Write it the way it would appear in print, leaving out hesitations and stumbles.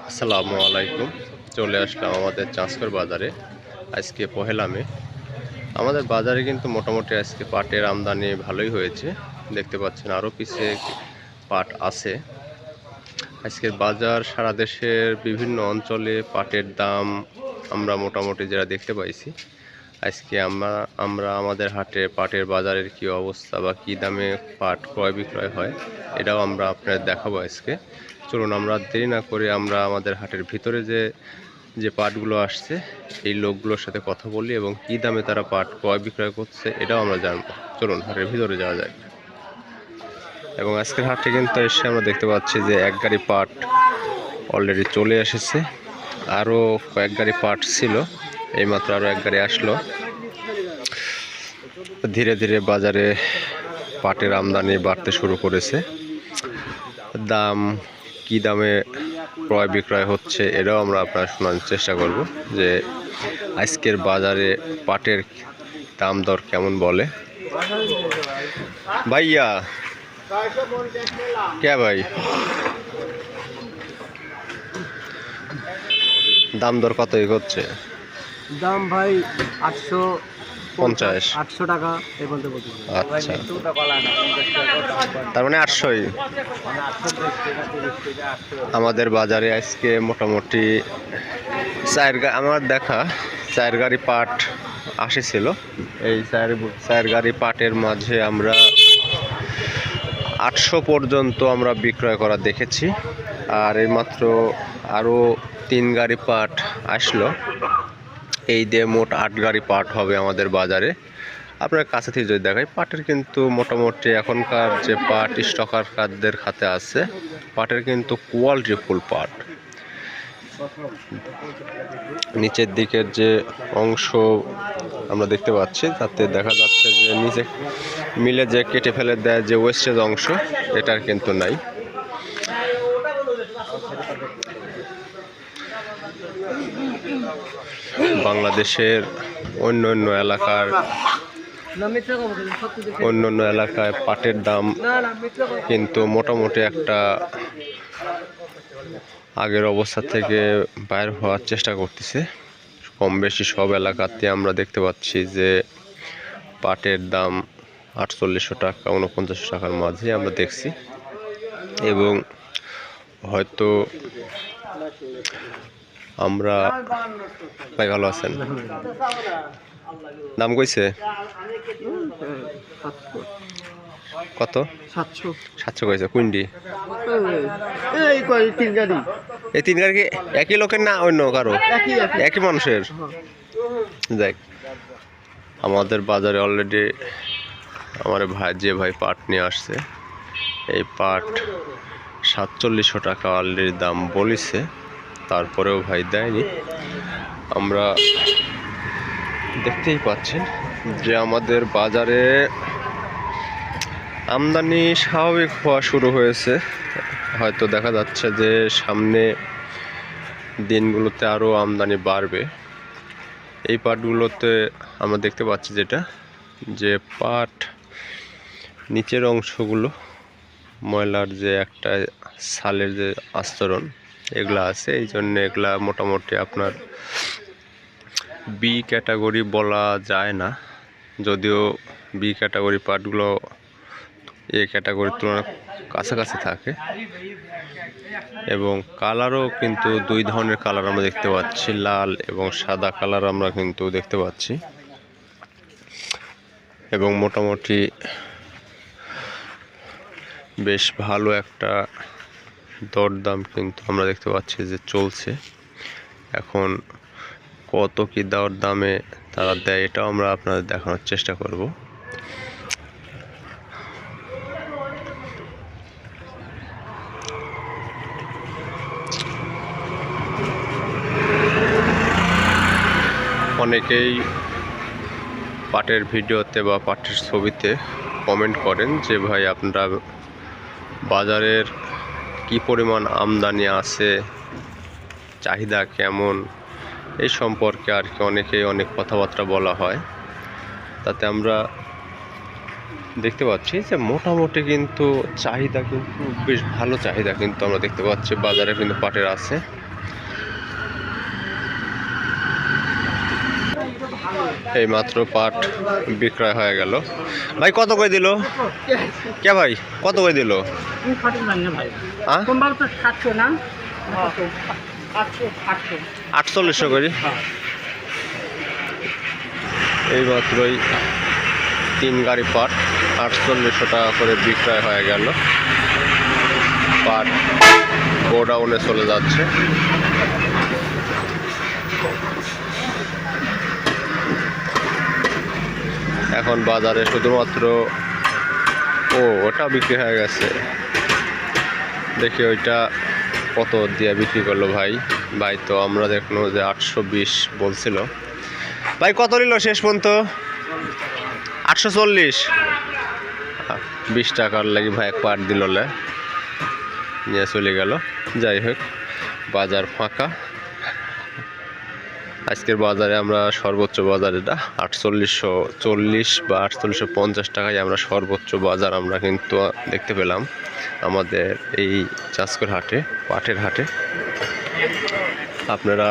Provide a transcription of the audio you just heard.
আসসালামু আলাইকুম। চলে আসলাম আমাদের চাঁচকর বাজারে। আজকে পহেলা মে। আমাদের বাজারে কিন্তু মোটামুটি আজকে পাটের আমদানি ভালোই হয়েছে। দেখতে পাচ্ছেন আরও পিছে পাট আছে। আজকের বাজার সারা দেশের বিভিন্ন অঞ্চলে পাটের দাম আমরা মোটামুটি যারা দেখতে পাইছি। আজকে আমরা আমাদের হাটে পাটের বাজারের কি অবস্থা বা কি দামে পাট ক্রয় বিক্রয় হয় এটাও আমরা আপনাদের দেখাবো আজকে। চলুন আমরা দেরি না করে আমরা আমাদের হাটের ভিতরে যে পাটগুলো আসছে এই লোকগুলোর সাথে কথা বলি এবং কি দামে তারা পাট ক্রয় বিক্রয় করছে এটাও আমরা জানবো। চলুন হাটের ভিতরে যাওয়া যায়। এবং আজকের হাটে কিন্তু এসে আমরা দেখতে পাচ্ছি যে এক গাড়ি পাট অলরেডি চলে এসেছে। আরও কয়েক গাড়ি পাট ছিল, এইমাত্র আরও এক গাড়ি আসলো। ধীরে ধীরে বাজারে পাটের আমদানি বাড়তে শুরু করেছে। দাম কি দামে ক্রয় বিক্রয় হচ্ছে এটাও আমরা আপনার শোনার চেষ্টা করব যে আজকের বাজারে পাটের দাম দর কেমন বলে। ভাইয়া কে ভাই, দাম দর কত হচ্ছে? দাম ভাই 850 800 টাকা এই বলতে বলতে। আচ্ছা, তার মানে 800ই। আমাদের বাজারে আজকে মোটামুটি আমার দেখা 4 গাড়ি পাট আসেছিল। এই 4 গাড়ি পাটের মাঝে আমরা 800 পর্যন্ত আমরা বিক্রয় করা দেখেছি। আর এইমাত্র আরও 3 গাড়ি পাট আসলো। এই দিয়ে মোট 8 গাড়ি পাট হবে আমাদের বাজারে। আপনার কাছে থেকে যদি দেখাই, পাটের কিন্তু মোটামুটি এখনকার যে পাট স্টকারদের হাতে আছে, পাটের কিন্তু কোয়ালিটিফুল পাট। নিচের দিকের যে অংশ আমরা দেখতে পাচ্ছি তাতে দেখা যাচ্ছে যে নিচে মিলে যে কেটে ফেলে দেয় যে ওয়েস্টেজ অংশ, এটার কিন্তু নাই। বাংলাদেশের অন্য এলাকায় পাটের দাম কিন্তু মোটামুটি একটা আগের অবস্থা থেকে বাইর হওয়ার চেষ্টা করতেছে। কম বেশি সব এলাকাতে আমরা দেখতে পাচ্ছি যে পাটের দাম 4800 টাকা 4900 টাকার মাঝে আমরা দেখছি। এবং হয়তো আমরা ভাই ভালো আছেন? দাম কইছে কত? 700 কইছে। কুইন্ডি এই 3 গাড়ি কি একই লোকের না অন্য কারো? একই মানুষের। দেখ, আমাদের বাজারে অলরেডি আমার যে ভাই পাট নিয়ে আসছে, এই পাট 4700 টাকা অলরেডি দাম বলেছে। তারপরেও ভাই দেয়নি। আমরা দেখতেই পাচ্ছেন যে আমাদের বাজারে আমদানি স্বাভাবিক হওয়া শুরু হয়েছে। হয়তো দেখা যাচ্ছে যে সামনে দিনগুলোতে আরও আমদানি বাড়বে। এই পাটগুলোতে আমরা দেখতে পাচ্ছি যে পাট নিচের অংশগুলো ময়লার যে একটা ছালের যে আস্তরণ এগুলা আছে, এই জন্য এগুলা মোটামুটি আপনার বি ক্যাটাগরি বলা যায় না, যদিও বি ক্যাটাগরি পাটগুলো এ ক্যাটাগরির তুলনায় কাছাকাছি থাকে। এবং কালারও কিন্তু 2 ধরনের কালার আমরা দেখতে পাচ্ছি, লাল এবং সাদা কালার আমরা কিন্তু দেখতে পাচ্ছি। এবং মোটামুটি বেশ ভালো একটা দরদাম কিন্তু আমরা দেখতে পাচ্ছি যে চলছে। এখন কত কি দামে তারা দেয় এটাও আমরা আপনাদের দেখানোর চেষ্টা করব। অনেকেই পাটের ভিডিওতে বা পাটের ছবিতে কমেন্ট করেন যে ভাই আপনারা বাজারের কি পরিমাণ আমদানি আছে, চাহিদা কেমন, এই সম্পর্কে আর কি অনেকেই অনেক কথাবার্তা বলা হয়। তাতে আমরা দেখতে পাচ্ছি যে মোটামুটি কিন্তু চাহিদা কিন্তু বেশ ভালো চাহিদা কিন্তু আমরা দেখতে পাচ্ছি বাজারে কিন্তু পাটের আছে। এই মাত্র পাট বিক্রয় হয়ে গেল। ভাই কত করে দিল? কে ভাই কত করে দিল? হ্যাঁ 4800 করে। এই মাত্রই 3 গাড়ি পাট 4800 টাকা করে বিক্রয় হয়ে গেল। পাট গোডাউনে চলে যাচ্ছে। এখন বাজারে শুধুমাত্র ওটা বিক্রি হয়ে গেছে। দেখি ওইটা কত দিয়ে বিক্রি করলো ভাই। ভাই তো আমরা দেখলো যে 820 বলছিল। ভাই কত নিল শেষ পর্যন্ত? 840। 20 টাকার লাগি ভাই এক পাট দিল, নিয়ে চলে গেল। যাই হোক, বাজার ফাঁকা। আজকের বাজারে আমরা সর্বোচ্চ বাজার এটা 4840 বা 4850 টাকায় আমরা সর্বোচ্চ বাজার আমরা কিন্তু দেখতে পেলাম আমাদের এই চাঁচকর হাটে, পাটের হাটে। আপনারা